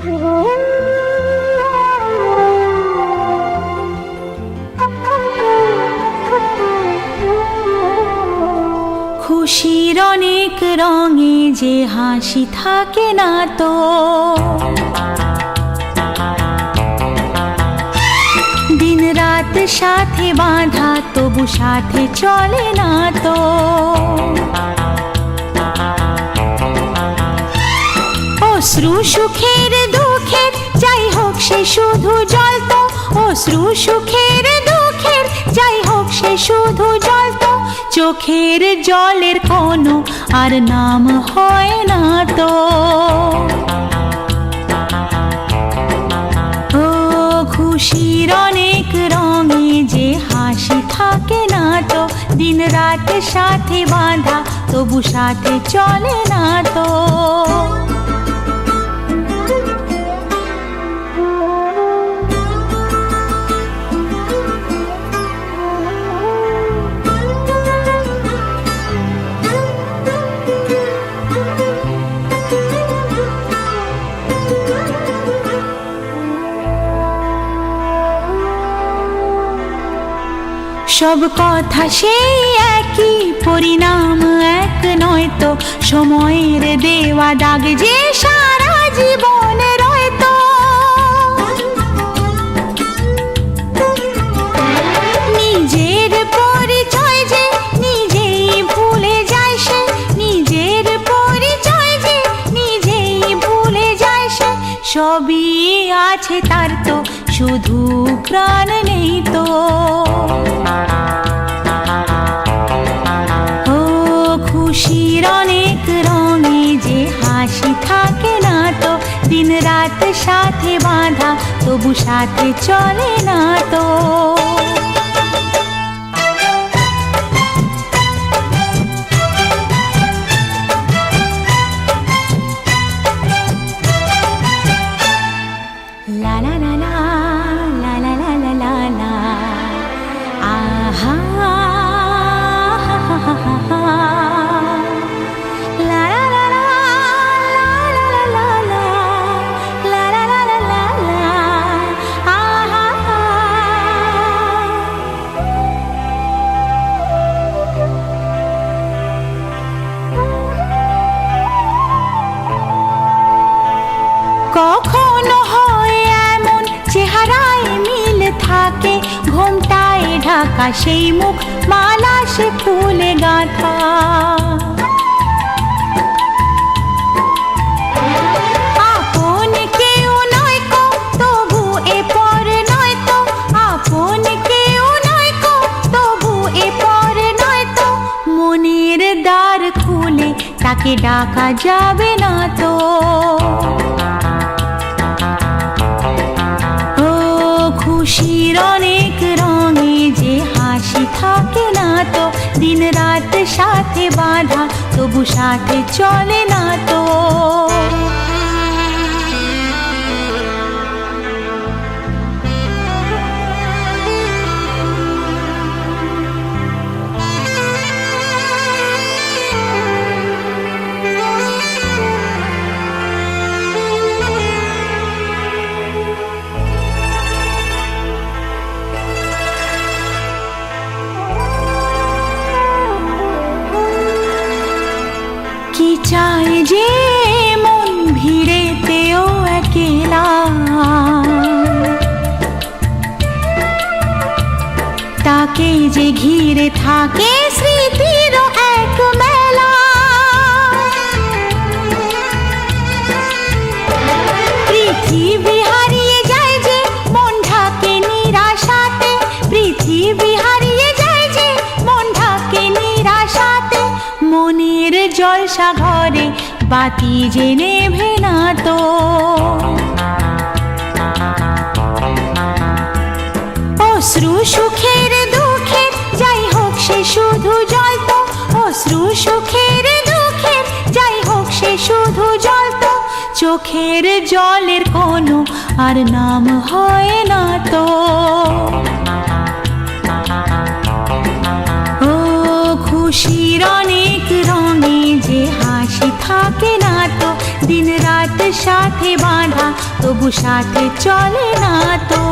খুশির অনেক রঙে যে হাসি থাকে না তো, দিন রাত সাথে বাঁধা তবু সাথে চলে না তো। অশ্রু সুখের দুঃখের যাই হোক সে শুধু জ্বলতো, অশ্রু সুখের দুঃখের যাই হোক সে শুধু জ্বলতো। চোখের জলের কোনো আর নাম হয় না তো। ও খুশির অনেক রঙে যে হাসি থাকে না তো, দিন রাত সাথে বাঁধা তবু সাথে চলে না তো। সব কথা সেই একই, পরিণাম এক নয় তো। সময়ের দেওয়া দাগ যে সারা জীবনে রয়তো। নিজের পরিচয় যে নিজেই ভুলে যায় সে, নিজের পরিচয় যে নিজেই ভুলে যায় সে। সবই আছে তার তো, শুধু প্রাণ নেই তো। ও খুশির অনেক রঙে যে হাসি থাকে না তো, দিন রাত সাথে বাঁধা তবু সাথে চলে না তো। লা লা লা লা লা লা লা লা লা লা, আহা হা হা হা হা হা, লা লা লা লা লা লা লা লা, লা লা লা লা লা লা, আহা হা। কখনো হয় এমন চেহারায় মিল থাকে, ঘোমটায় ঢাকা সেই মুখ মালা সে ফুলে গাঁথা। আপন কেউ নয় কো তবু এ পর নয় তো, আপন কেউ নয় কো তবু এ পর নয় তো। মনের দ্বার খুলে তাকে ডাকা যাবে না তো। খুশির অনেক রঙে যে হাসি থাকে না তো, দিন রাত সাথে বাঁধা তবু সাথে চলে না তো। কি চায় যে মন ভিড়েতেও একলা, তাকে যে ঘিরে থাকে স্মৃতির এক মেলা। পৃথিবী হারিয়ে যায় যে মন ঢাকে নিরাশাতে, পৃথিবী হারিয়ে যায় যে মন ঢাকে নিরাশাতে। মনের জলসা ঘরে বাতি যে নেভে না তো। অশ্রু সুখের দুঃখের যাই হোক সে শুধু জ্বলতো, অশ্রু সুখের দুঃখের যাই হোক সে শুধু জ্বলতো। চোখের জলের কোনো আর নাম হয় না তো। ও খুশির অনেক রঙে যে হাসি থাকে না তো, দিন রাত সাথে বাঁধা, তবু সাথে চলে না তো।